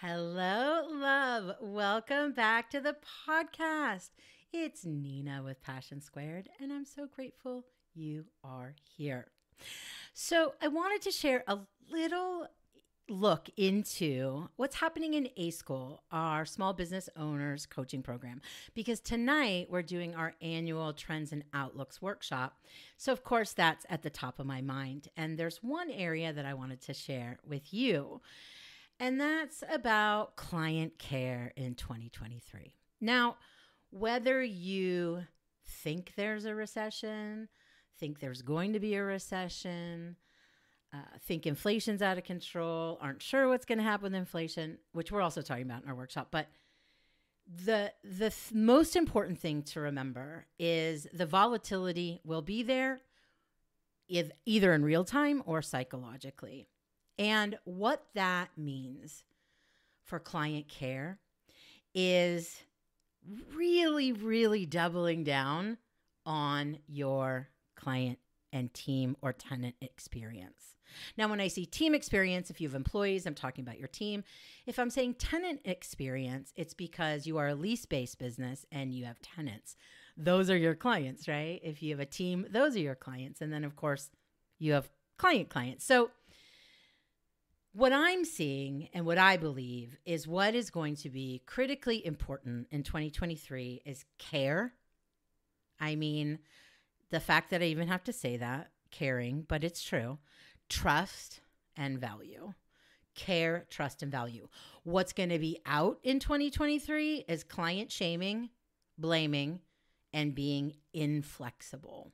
Hello, love. Welcome back to the podcast. It's Nina with Passion Squared, and I'm so grateful you are here. So, I wanted to share a little look into what's happening in A School, our small business owners coaching program, because tonight we're doing our annual Trends and Outlooks workshop. So, of course, that's at the top of my mind. And there's one area that I wanted to share with you, and that's about client care in 2023. Now, whether you think there's a recession, think there's going to be a recession, think inflation's out of control, aren't sure what's going to happen with inflation, which we're also talking about in our workshop. But the most important thing to remember is the volatility will be there, either in real time or psychologically. And what that means for client care is really, really doubling down on your client and team or tenant experience. Now, when I say team experience, if you have employees, I'm talking about your team. If I'm saying tenant experience, it's because you are a lease-based business and you have tenants. Those are your clients, right? If you have a team, those are your clients. And then, of course, you have clients. So what I'm seeing and what I believe is what is going to be critically important in 2023 is care. I mean, the fact that I even have to say that, caring, but it's true. Trust and value. Care, trust, and value. What's going to be out in 2023 is client shaming, blaming, and being inflexible.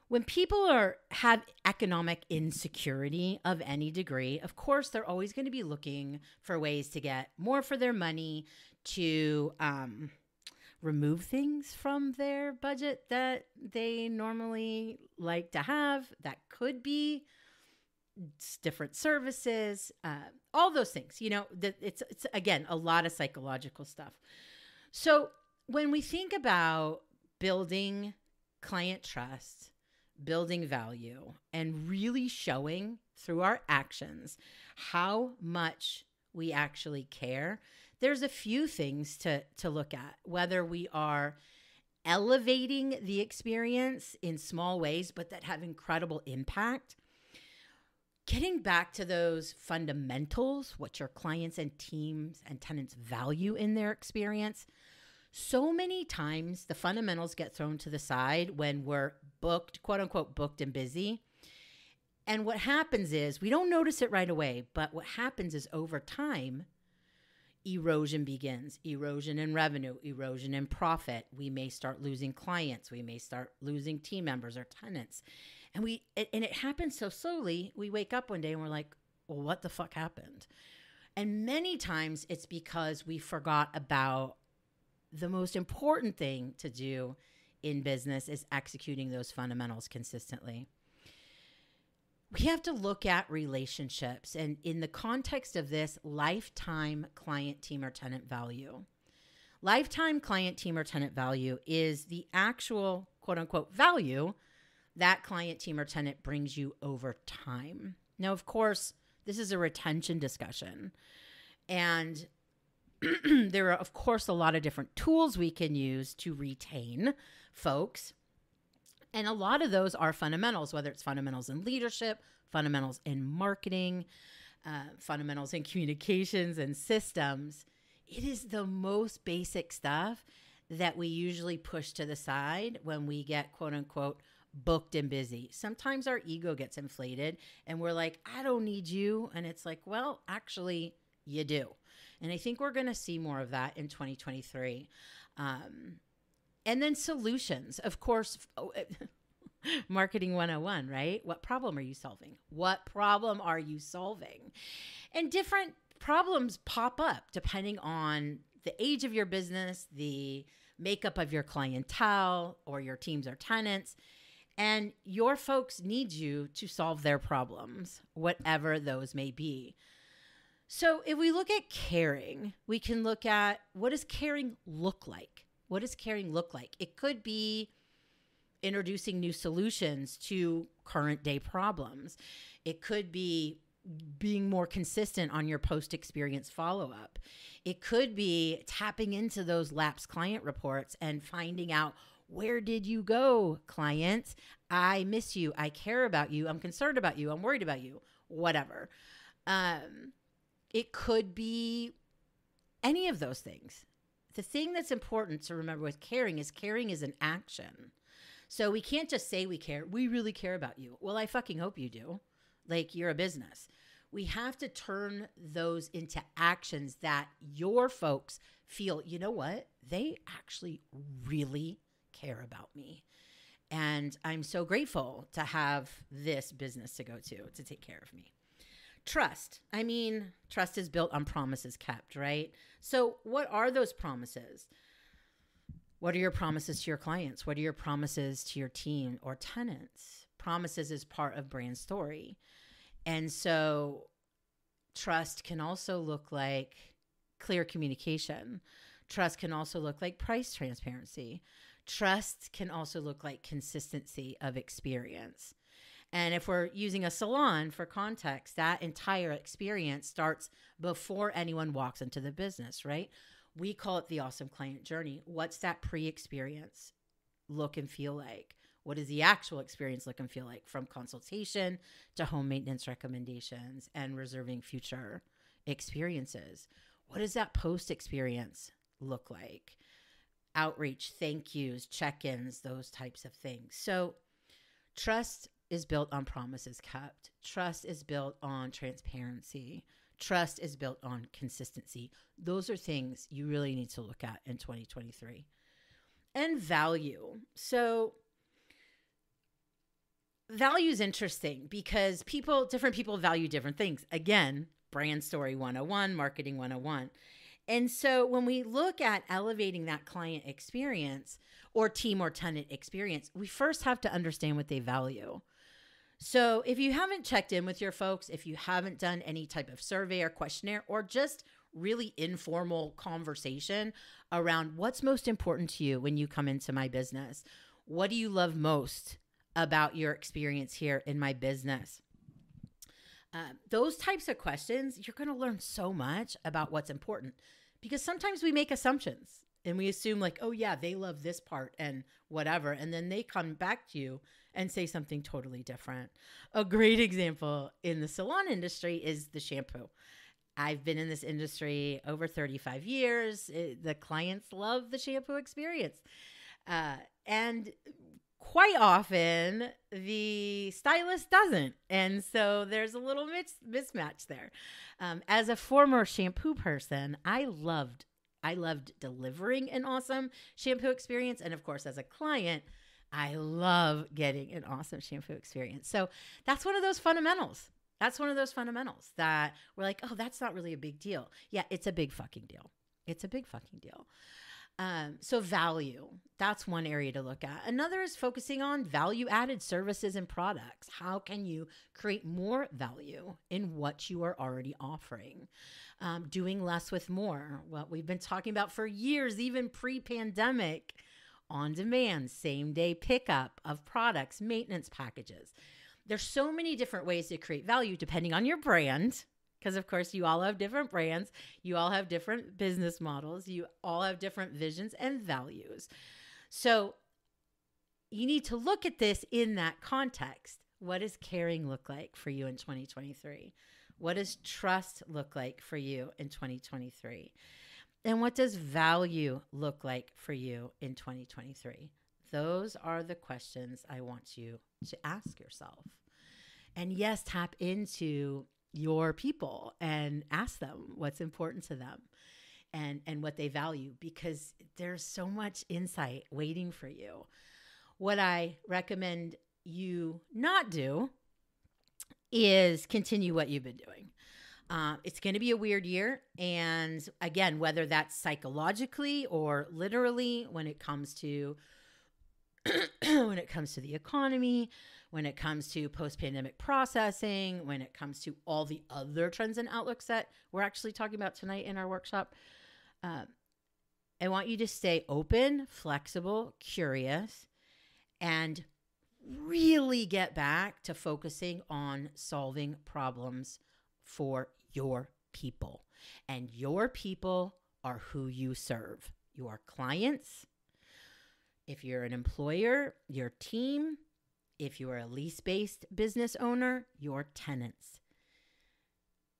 When people have economic insecurity of any degree, of course, they're always going to be looking for ways to get more for their money, to remove things from their budget that they normally like to have. That could be different services, all those things. You know, it's again, a lot of psychological stuff. So when we think about building client trust, building value, and really showing through our actions how much we actually care, there's a few things to look at. Whether we are elevating the experience in small ways, but that have incredible impact. Getting back to those fundamentals, what your clients and teams and tenants value in their experience. So many times the fundamentals get thrown to the side when we're booked, quote unquote, booked and busy. And what happens is we don't notice it right away, but what happens is over time, erosion begins. Erosion in revenue, erosion in profit. We may start losing clients. We may start losing team members or tenants. And it happens so slowly, we wake up one day and we're like, well, what the fuck happened? And many times it's because we forgot about the most important thing to do in business is executing those fundamentals consistently. We have to look at relationships, and in the context of this, lifetime client, team, or tenant value. Lifetime client, team, or tenant value is the actual quote unquote value that client, team, or tenant brings you over time. Now, of course, this is a retention discussion, and there are, of course, a lot of different tools we can use to retain folks. And a lot of those are fundamentals, whether it's fundamentals in leadership, fundamentals in marketing, fundamentals in communications and systems. It is the most basic stuff that we usually push to the side when we get, quote unquote, booked and busy. Sometimes our ego gets inflated and we're like, I don't need you. And it's like, well, actually, you do. And I think we're going to see more of that in 2023. And then solutions, of course, marketing 101, right? What problem are you solving? What problem are you solving? And different problems pop up depending on the age of your business, the makeup of your clientele or your teams or tenants. And your folks need you to solve their problems, whatever those may be. So if we look at caring, we can look at what does caring look like? What does caring look like? It could be introducing new solutions to current day problems. It could be being more consistent on your post-experience follow-up. It could be tapping into those lapsed client reports and finding out, where did you go, client? I miss you. I care about you. I'm concerned about you. I'm worried about you. Whatever. It could be any of those things. The thing that's important to remember with caring is an action. So we can't just say we care. We really care about you. Well, I fucking hope you do. Like, you're a business. We have to turn those into actions that your folks feel, you know what? They actually really care about me. And I'm so grateful to have this business to go to take care of me. Trust. I mean, trust is built on promises kept, right? So what are those promises? What are your promises to your clients? What are your promises to your team or tenants? Promises is part of brand story. And so trust can also look like clear communication. Trust can also look like price transparency. Trust can also look like consistency of experience. And if we're using a salon for context, that entire experience starts before anyone walks into the business, right? We call it the awesome client journey. What's that pre-experience look and feel like? What does the actual experience look and feel like, from consultation to home maintenance recommendations and reserving future experiences? What does that post-experience look like? Outreach, thank yous, check-ins, those types of things. So trust is built on promises kept. Trust is built on transparency. Trust is built on consistency. Those are things you really need to look at in 2023. And value. So value is interesting because different people value different things. Again, brand story 101, marketing 101. And so when we look at elevating that client experience or team or tenant experience, we first have to understand what they value. So if you haven't checked in with your folks, if you haven't done any type of survey or questionnaire or just really informal conversation around what's most important to you when you come into my business, what do you love most about your experience here in my business? Those types of questions, you're going to learn so much about what's important, because sometimes we make assumptions and we assume like, oh yeah, they love this part and whatever. And then they come back to you and say something totally different. A great example in the salon industry is the shampoo. I've been in this industry over 35 years. The clients love the shampoo experience. And quite often the stylist doesn't. And so there's a little mismatch there. As a former shampoo person, I loved delivering an awesome shampoo experience. And of course, as a client, I love getting an awesome shampoo experience. So that's one of those fundamentals. That's one of those fundamentals that we're like, oh, that's not really a big deal. Yeah, it's a big fucking deal. It's a big fucking deal. So value, that's one area to look at. Another is focusing on value-added services and products. How can you create more value in what you are already offering? Doing less with more. What we've been talking about for years, even pre-pandemic, on demand, same day pickup of products, maintenance packages. There's so many different ways to create value depending on your brand. Because, of course, you all have different brands. You all have different business models. You all have different visions and values. So you need to look at this in that context. What does caring look like for you in 2023? What does trust look like for you in 2023? And what does value look like for you in 2023? Those are the questions I want you to ask yourself. And yes, tap into your people and ask them what's important to them and what they value, because there's so much insight waiting for you. What I recommend you not do is continue what you've been doing. It's going to be a weird year. And again, whether that's psychologically or literally, when it comes to the economy, when it comes to post-pandemic processing, when it comes to all the other trends and outlooks that we're actually talking about tonight in our workshop, I want you to stay open, flexible, curious, and really get back to focusing on solving problems for your people. And your people are who you serve. Your clients, if you're an employer, your team, if you're a lease-based business owner, your tenants.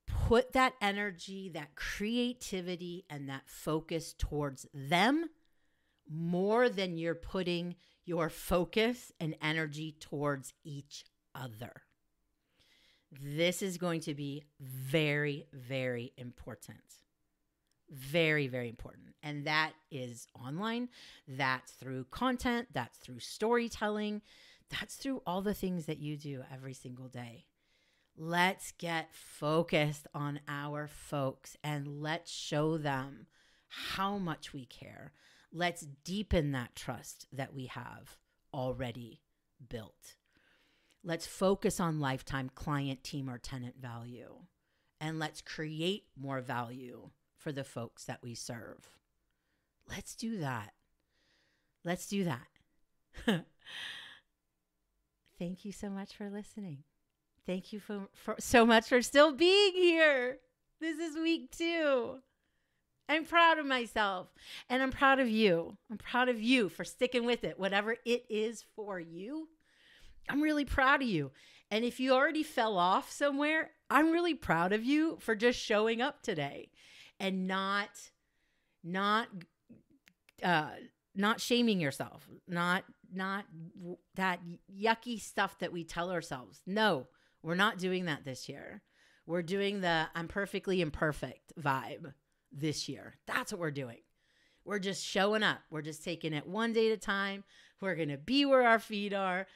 Put that energy, that creativity, and that focus towards them more than you're putting your focus and energy towards each other. This is going to be very, very important. Very, very important. And that is online. That's through content. That's through storytelling. That's through all the things that you do every single day. Let's get focused on our folks and let's show them how much we care. Let's deepen that trust that we have already built. Let's focus on lifetime client, team, or tenant value. And let's create more value for the folks that we serve. Let's do that. Let's do that. Thank you so much for listening. Thank you for so much for still being here. This is week 2. I'm proud of myself and I'm proud of you. I'm proud of you for sticking with it, whatever it is for you. I'm really proud of you. And if you already fell off somewhere, I'm really proud of you for just showing up today and not shaming yourself, not that yucky stuff that we tell ourselves. No, we're not doing that this year. We're doing the I'm perfectly imperfect vibe this year. That's what we're doing. We're just showing up. We're just taking it one day at a time. We're going to be where our feet are.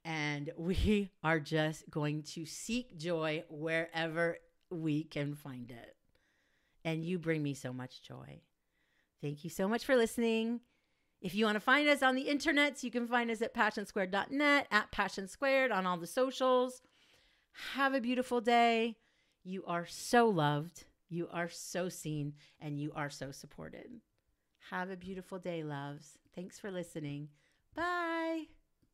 And we are just going to seek joy wherever we can find it. And you bring me so much joy. Thank you so much for listening. If you want to find us on the internet, you can find us at PassionSquared.net, at PassionSquared on all the socials. Have a beautiful day. You are so loved. You are so seen. And you are so supported. Have a beautiful day, loves. Thanks for listening. Bye.